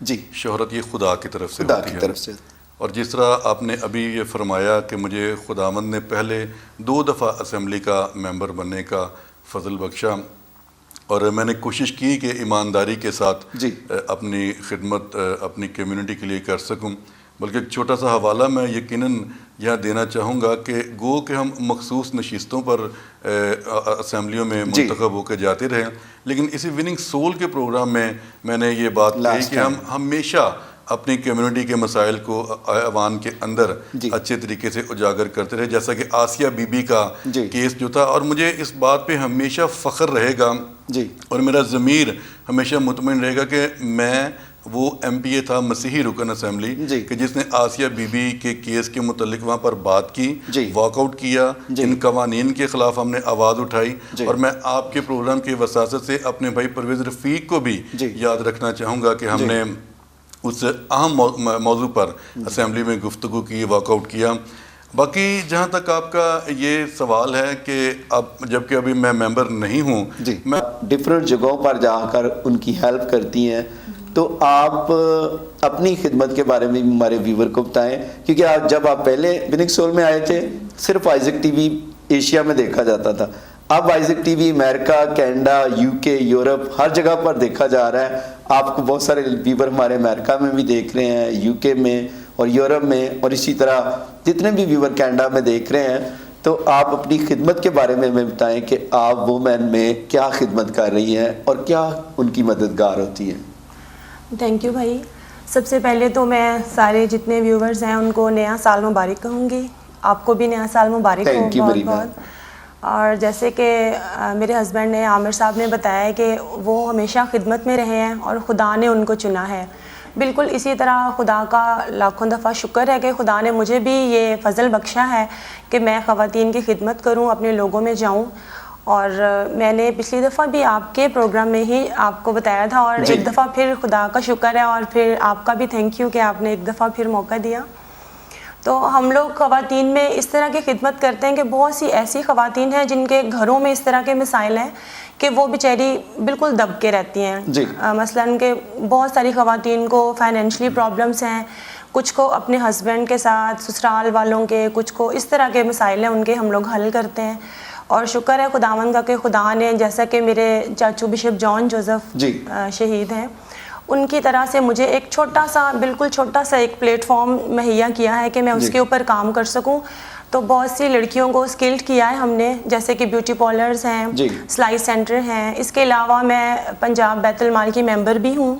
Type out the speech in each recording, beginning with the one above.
جی شہرت یہ خدا کی طرف سے خدا ہوتی کی ہے. طرف سے. اور جس طرح آپ نے ابھی یہ فرمایا کہ مجھے خداوند نے پہلے 2 دفعہ اسمبلی کا ممبر بننے کا فضل بخشا اور میں نے کوشش کی کہ ایمانداری کے ساتھ جی اپنی خدمت اپنی کمیونٹی کے لیے کر سکوں. بلکہ ایک چھوٹا سا حوالہ میں یقیناً یہاں دینا چاہوں گا کہ گو کہ ہم مخصوص نشستوں پر اسمبلیوں میں منتخب ہو کے جاتے رہے, لیکن اسی وننگ سول کے پروگرام میں نے یہ بات کہی کہ ہم ہمیشہ اپنی کمیونٹی کے مسائل کو عوام کے اندر اچھے طریقے سے اجاگر کرتے رہے, جیسا کہ آسیہ بی بی کا کیس جو تھا. اور مجھے اس بات پہ ہمیشہ فخر رہے گا اور میرا ضمیر ہمیشہ مطمئن رہے گا کہ میں وہ ایم پی اے تھا مسیحی رکن اسمبلی کہ جس نے آسیہ بی بی کے کیس کے متعلق وہاں پر بات کی, واک آؤٹ کیا, ان قوانین کے خلاف ہم نے آواز اٹھائی. اور میں آپ کے پروگرام کی وساطت سے اپنے بھائی پرویز رفیق کو بھی یاد رکھنا چاہوں گا کہ ہم نے اس اہم موضوع پر اسمبلی میں گفتگو کی, واک آؤٹ کیا. باقی جہاں تک آپ کا یہ سوال ہے کہ اب جب کہ ابھی میں ممبر نہیں ہوں, میں ڈفرینٹ جگہوں پر جا کر ان کی ہیلپ کرتی ہیں, تو آپ اپنی خدمت کے بارے میں ہمارے ویور کو بتائیں, کیونکہ جب آپ پہلے وننگ سول میں آئے تھے صرف آئزک ٹی وی ایشیا میں دیکھا جاتا تھا, اب Isaac T V America, Canada, you کے, یورپ ہر جگہ پر دیکھا جا رہا ہے. آپ کو بہت سارے ویور ہمارے امریکہ میں بھی دیکھ رہے ہیں, یو کے میں اور یورپ میں, اور اسی طرح جتنے بھی ویور کینیڈا میں دیکھ رہے ہیں. تو آپ اپنی خدمت کے بارے میں ہمیں بتائیں کہ آپ وومین میں کیا خدمت کر رہی ہیں اور کیا ان کی مددگار ہوتی ہیں. تھینک یو بھائی. سب سے پہلے تو میں سارے جتنے ویورز ہیں ان کو نیا سال مبارک کہوں گی. آپ کو بھی نیا سال مبارک ہو بہت بہت. اور جیسے کہ میرے ہسبینڈ نے, عامر صاحب نے بتایا کہ وہ ہمیشہ خدمت میں رہے ہیں اور خدا نے ان کو چنا ہے. بالکل اسی طرح خدا کا لاکھوں دفعہ شکر ہے کہ خدا نے مجھے بھی یہ فضل بخشا ہے کہ میں خواتین کی خدمت کروں, اپنے لوگوں میں جاؤں. اور میں نے پچھلی دفعہ بھی آپ کے پروگرام میں ہی آپ کو بتایا تھا, اور ایک دفعہ پھر خدا کا شکر ہے اور پھر آپ کا بھی تھینک یو کہ آپ نے ایک دفعہ پھر موقع دیا. تو ہم لوگ خواتین میں اس طرح کی خدمت کرتے ہیں کہ بہت سی ایسی خواتین ہیں جن کے گھروں میں اس طرح کے مسائل ہیں کہ وہ بیچاری بالکل دب کے رہتی ہیں. مثلاً کہ بہت ساری خواتین کو فائنینشلی پرابلمس ہیں, کچھ کو اپنے ہسبینڈ کے ساتھ, سسرال والوں کے, کچھ کو اس طرح کے مسائل ہیں, ان کے ہم لوگ حل کرتے ہیں. اور شکر ہے خداوند کا کہ خدا نے, جیسا کہ میرے چاچو بشپ جان جوزف شہید ہیں, ان کی طرح سے مجھے ایک چھوٹا سا, بالکل چھوٹا سا ایک پلیٹ فارم مہیا کیا ہے کہ میں اس کے اوپر کام کر سکوں. تو بہت سی لڑکیوں کو اسکلڈ کیا ہے ہم نے, جیسے کہ بیوٹی پارلرز ہیں, سلائی سینٹر ہیں. اس کے علاوہ میں پنجاب بیت المال کی ممبر بھی ہوں.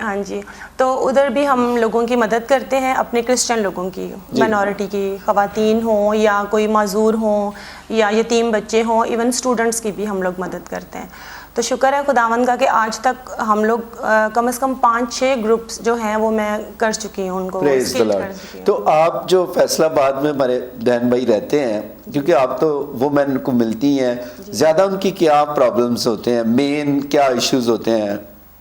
ہاں جی. تو ادھر بھی ہم لوگوں کی مدد کرتے ہیں, اپنے کرسچن لوگوں کی, مائنورٹی کی خواتین ہوں یا کوئی معذور ہوں یا یتیم بچے ہوں, ایون اسٹوڈنٹس کی بھی ہم لوگ مدد کرتے ہیں. تو شکر ہے خداوند کا کہ آج تک ہم لوگ کم از کم 5-6 گروپس جو ہیں وہ میں کر چکی ہوں, ان کو اسکلڈ کر چکی ہوں. تو آپ جو فیصل آباد میں ہمارے دہن بھائی رہتے ہیں, کیونکہ آپ تو وومین کو ملتی ہیں زیادہ, ان کی کیا پرابلمس ہوتے ہیں, مین کیا ایشوز ہوتے ہیں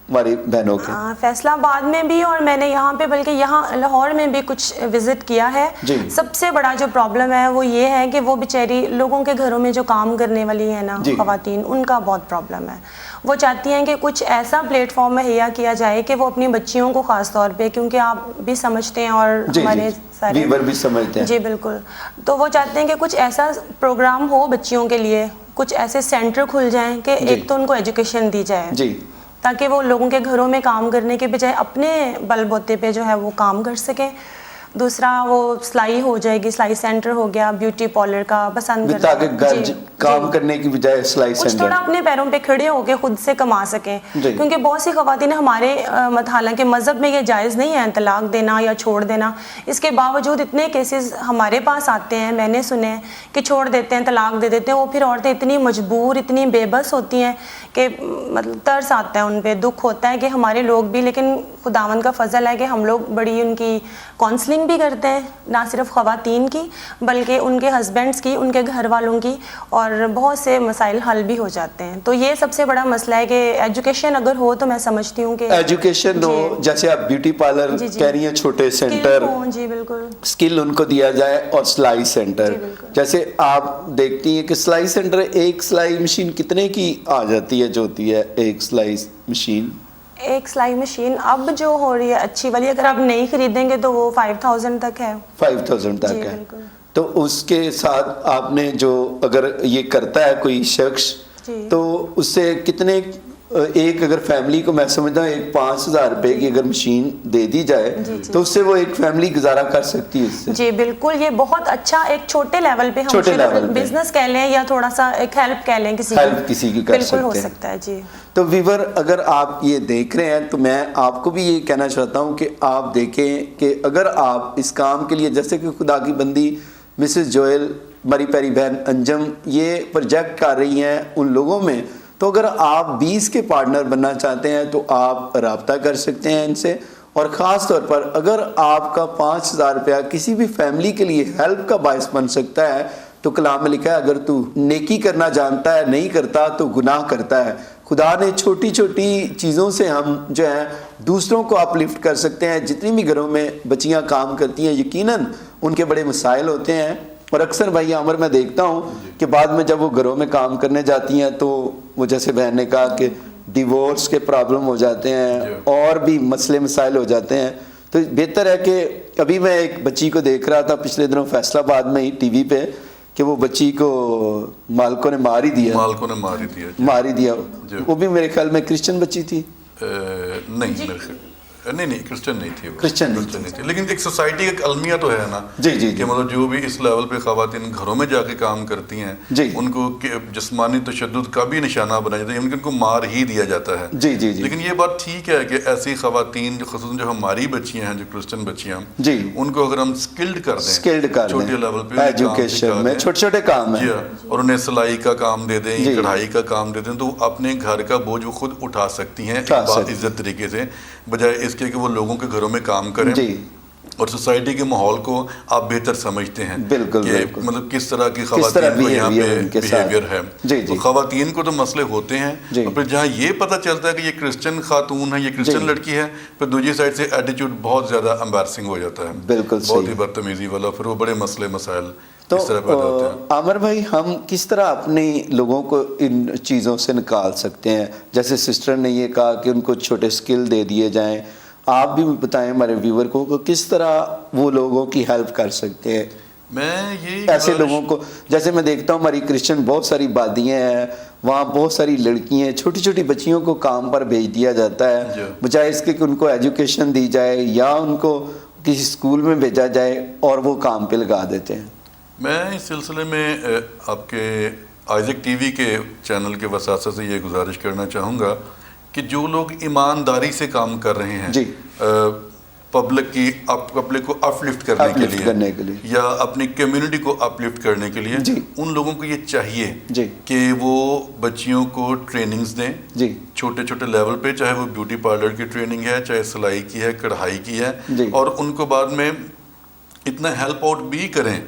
ہماری بہنوں کے؟ فیصل آباد میں بھی, اور میں نے یہاں پہ بلکہ یہاں لاہور میں بھی کچھ وزٹ کیا ہے. سب سے بڑا جو پرابلم ہے وہ یہ ہے کہ وہ بیچاری لوگوں کے گھروں میں جو کام کرنے والی ہیں نا خواتین, ان کا بہت پرابلم ہے. وہ چاہتی ہیں کہ کچھ ایسا پلیٹ فارم مہیا کیا جائے کہ وہ اپنی بچیوں کو خاص طور پہ, کیونکہ آپ بھی سمجھتے ہیں اور ہمارے سارے ویور بھی سمجھتے ہیں. جی بالکل. تو وہ چاہتے ہیں کہ کچھ ایسا پروگرام ہو بچیوں کے لیے, کچھ ایسے سینٹر کھل جائیں کہ ایک تو ان کو ایجوکیشن دی جائے تاکہ وہ لوگوں کے گھروں میں کام کرنے کے بجائے اپنے بل بوتے پہ جو ہے وہ کام کر سکیں. دوسرا وہ سلائی ہو جائے گی, سلائی سینٹر ہو گیا, بیوٹی پارلر کا پسند کرتے ہیں تاکہ کام کرنے کی بجائے سلائی سینٹر کچھ تھوڑا اپنے پیروں پہ کھڑے ہو کے خود سے کما سکیں. کیونکہ بہت سی خواتین ہمارے حالانکہ مذہب میں یہ جائز نہیں ہے طلاق دینا یا چھوڑ دینا, اس کے باوجود اتنے کیسز ہمارے پاس آتے ہیں, میں نے سنے ہیں کہ چھوڑ دیتے ہیں, طلاق دے دیتے ہیں. وہ پھر عورتیں اتنی مجبور, اتنی بے بس ہوتی ہیں کہ مطلب ترس آتا ہے ان پہ, دکھ ہوتا ہے کہ ہمارے لوگ بھی, لیکن خداوند کا فضل ہے کہ ہم لوگ بڑی ان کی کاؤنسلنگ بھی کرتے ہیں, نہ صرف خواتین کی بلکہ ان کے ہسبینڈس کی, ان کے گھر والوں کی, اور بہت سے مسائل حل بھی ہو جاتے ہیں. تو یہ سب سے بڑا مسئلہ ہے کہ ایجوکیشن اگر ہو تو میں سمجھتی ہوں کہ ایجوکیشن ہو, جیسے آپ بیوٹی پارلر کہہ رہی ہیں, چھوٹے سینٹر, جی بالکل اسکل ان کو دیا جائے, اور سلائی سینٹر. جیسے آپ دیکھتی ہیں کہ سلائی سینٹر, ایک سلائی مشین کتنے کی آ جاتی ہے جو ہوتی ہے ایک سلائی مشین؟ ایک سلائی مشین اب جو ہو رہی ہے اچھی والی، اگر آپ نہیں خریدیں گے تو وہ 5000 تک ہے. 5000 تک ہے. تو اس کے ساتھ آپ نے جو اگر یہ کرتا ہے کوئی شخص تو اس سے کتنے ایک اگر فیملی کو میں سمجھتا ہوں 5000 روپے کی اگر مشین دے دی جائے تو اس سے وہ ایک فیملی گزارا کر سکتی ہے اس سے. جی بالکل، یہ بہت اچھا ایک چھوٹے لیول پہ ہم بزنس کہہ لیں یا تھوڑا سا ایک ہیلپ کہہ لیں کسی کی کر بالکل ہو سکتا ہے. جی تو ویور اگر آپ یہ دیکھ رہے ہیں تو میں آپ کو بھی یہ کہنا چاہتا ہوں کہ آپ دیکھیں کہ اگر آپ اس کام کے لیے جیسے کہ خدا کی بندی مسز جوئل، ہماری پیاری بہن انجم یہ پروجیکٹ کر رہی ہیں ان لوگوں میں، تو اگر آپ 20 کے پارٹنر بننا چاہتے ہیں تو آپ رابطہ کر سکتے ہیں ان سے. اور خاص طور پر اگر آپ کا 5000 روپیہ کسی بھی فیملی کے لیے ہیلپ کا باعث بن سکتا ہے تو کلام میں لکھا ہے اگر تو نیکی کرنا جانتا ہے نہیں کرتا تو گناہ کرتا ہے. خدا نے چھوٹی چھوٹی چیزوں سے ہم جو ہے دوسروں کو اپ لفٹ کر سکتے ہیں. جتنی بھی گھروں میں بچیاں کام کرتی ہیں یقیناً ان کے بڑے مسائل ہوتے ہیں، اور اکثر بھائی عمر میں دیکھتا ہوں کہ بعد میں جب وہ گھروں میں کام کرنے جاتی ہیں تو وہ جیسے بہن نے کہا کہ ڈیورس کے پرابلم ہو جاتے ہیں اور بھی مسئلے مسائل ہو جاتے ہیں. تو بہتر ہے کہ ابھی میں ایک بچی کو دیکھ رہا تھا پچھلے دنوں فیصل آباد میں ہی ٹی وی پہ کہ وہ بچی کو مالکوں نے مار ہی دیا. وہ بھی میرے خیال میں کرسچن بچی تھی. نہیں کرسچن نہیں تھی، کرسچن نہیں تھی، لیکن ایک سوسائٹی کا المیہ تو ہے نا کہ مطلب جو بھی اس لیول پہ خواتین گھروں میں جا کے کام کرتی ہیں ان کو جسمانی تشدد کا بھی نشانہ بنایا جاتا ہے، ان کو مار ہی دیا جاتا ہے. لیکن یہ بات ٹھیک ہے کہ ایسی خواتین خصوصاً جو ہماری بچیاں ہیں جو کرسچن بچیاں ان کو اگر ہم اسکلڈ کر دیں چھوٹے لیول پہ ایجوکیشن میں چھوٹے چھوٹے کام ہیں اور انہیں سلائی کا کام دے دیں، کڑھائی کا کام دے دیں، تو اپنے گھر کا بوجھ وہ خود اٹھا سکتی ہیں عزت طریقے سے، بجائے اس کہ وہ لوگوں کے گھروں میں کام کریں. اور سوسائٹی کے ماحول کو آپ بہتر سمجھتے ہیں کہ مطلب کس طرح کی خواتین کو یہاں پہ بیہیویئر ہے. تو خواتین کو تو مسئلے ہوتے ہیں، اور پھر جہاں یہ پتہ چلتا ہے کہ یہ کرسچن خاتون ہے، یہ کرسچن لڑکی ہے، پھر دوسری سائڈ سے ایٹیٹیوڈ بہت زیادہ امبیرسنگ ہو جاتا ہے، بہت ہی بدتمیزی والا، پھر وہ بڑے مسئلے مسائل تو عامر بھائی ہم کس طرح اپنے لوگوں کو ان چیزوں سے نکال سکتے ہیں؟ جیسے سسٹر نے یہ کہا کہ ان کو چھوٹے اسکل دے دیے جائیں، آپ بھی بتائیں ہمارے ویور کو کہ کس طرح وہ لوگوں کی ہیلپ کر سکتے ہیں. میں یہ ایسے لوگوں کو جیسے میں دیکھتا ہوں ہماری کرسچن بہت ساری بادیاں ہیں، وہاں بہت ساری لڑکیاں ہیں، چھوٹی چھوٹی بچیوں کو کام پر بھیج دیا جاتا ہے بجائے اس کے کہ ان کو ایجوکیشن دی جائے یا ان کو کسی اسکول میں بھیجا جائے اور وہ کام پہ لگا دیتے ہیں. میں اس سلسلے میں آپ کے آئزک ٹی وی کے چینل کے وساطت سے یہ گزارش کرنا چاہوں گا کہ جو لوگ ایمانداری سے کام کر رہے ہیں پبلک کی پبلک کو اپ لفٹ کرنے کے لیے یا اپنی کمیونٹی کو اپ لفٹ کرنے کے لیے، ان لوگوں کو یہ چاہیے کہ وہ بچیوں کو ٹریننگز دیں چھوٹے چھوٹے لیول پہ، چاہے وہ بیوٹی پارلر کی ٹریننگ ہے، چاہے سلائی کی ہے، کڑھائی کی ہے، اور ان کو بعد میں اتنا ہیلپ آؤٹ بھی کریں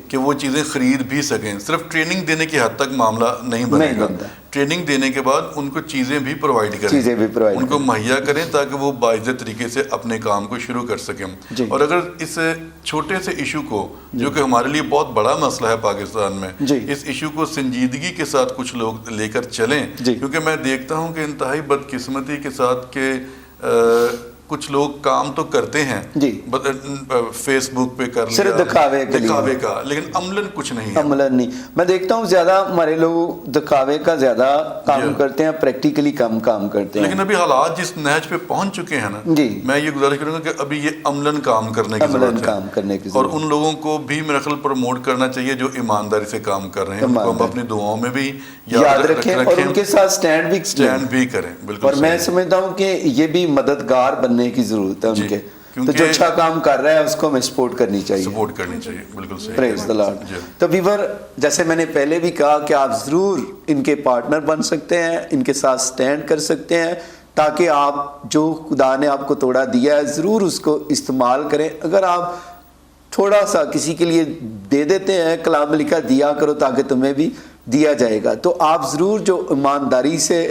کہ وہ چیزیں خرید بھی سکیں. صرف ٹریننگ دینے کی حد تک معاملہ نہیں بنے گا، ٹریننگ دینے کے بعد ان کو چیزیں بھی پرووائڈ کریں، ان کو مہیا کریں تاکہ وہ باعزت طریقے سے اپنے کام کو شروع کر سکیں. اور اگر اس چھوٹے سے ایشو کو جو کہ ہمارے لیے بہت بڑا مسئلہ ہے پاکستان میں، اس ایشو کو سنجیدگی کے ساتھ کچھ لوگ لے کر چلیں، کیونکہ میں دیکھتا ہوں کہ انتہائی بدقسمتی کے ساتھ کہ کچھ لوگ کام تو کرتے ہیں فیس بک پہ کر صرف دکھاوے کا، لیکن عملاً کچھ نہیں ہے. عملاً نہیں. میں دیکھتا ہوں زیادہ ہمارے لوگ دکھاوے کا زیادہ کام کرتے ہیں، پریکٹیکلی کم کام کرتے ہیں. لیکن ابھی حالات جس نہج پہ پہنچ چکے ہیں نا، میں یہ گزارش کروں گا کہ ابھی یہ عملاً کام کرنے کی ضرورت ہے، اور ان لوگوں کو بھی میرا خیال پروموٹ کرنا چاہیے جو ایمانداری سے کام کر رہے ہیں، ان کو ہم اپنی دعاؤں میں بھی یاد رکھیں اور ان کے ساتھ سٹینڈ بھی کریں. بالکل. اور میں سمجھتا ہوں کہ یہ بھی مددگار بننے کی ضرورت ہے ان کے، تو جو اچھا کام کر رہا ہے اس کو ہمیں سپورٹ کرنی چاہیے. بالکل صحیح. پریز دی لارڈ. تو ویور جیسے میں نے پہلے بھی کہا کہ آپ ضرور ان کے پارٹنر بن سکتے ہیں، ان کے ساتھ سٹینڈ کر سکتے ہیں، تاکہ آپ جو خدا نے آپ کو توڑا دیا ہے ضرور اس کو استعمال کریں. اگر آپ تھوڑا سا کسی کے لیے دے دیتے ہیں، کلام میں لکھا دیا کرو تاکہ تمہیں بھی دیا جائے گا، تو آپ ضرور جو ایمانداری سے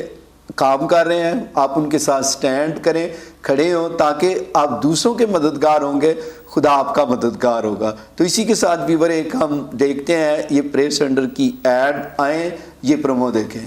کام کر رہے ہیں آپ ان کے ساتھ سٹینڈ کریں، کھڑے ہوں، تاکہ آپ دوسروں کے مددگار ہوں گے، خدا آپ کا مددگار ہوگا. تو اسی کے ساتھ ویور ایک ہم دیکھتے ہیں یہ پریس سینٹر کی ایڈ آئیں، یہ پرومو دیکھیں.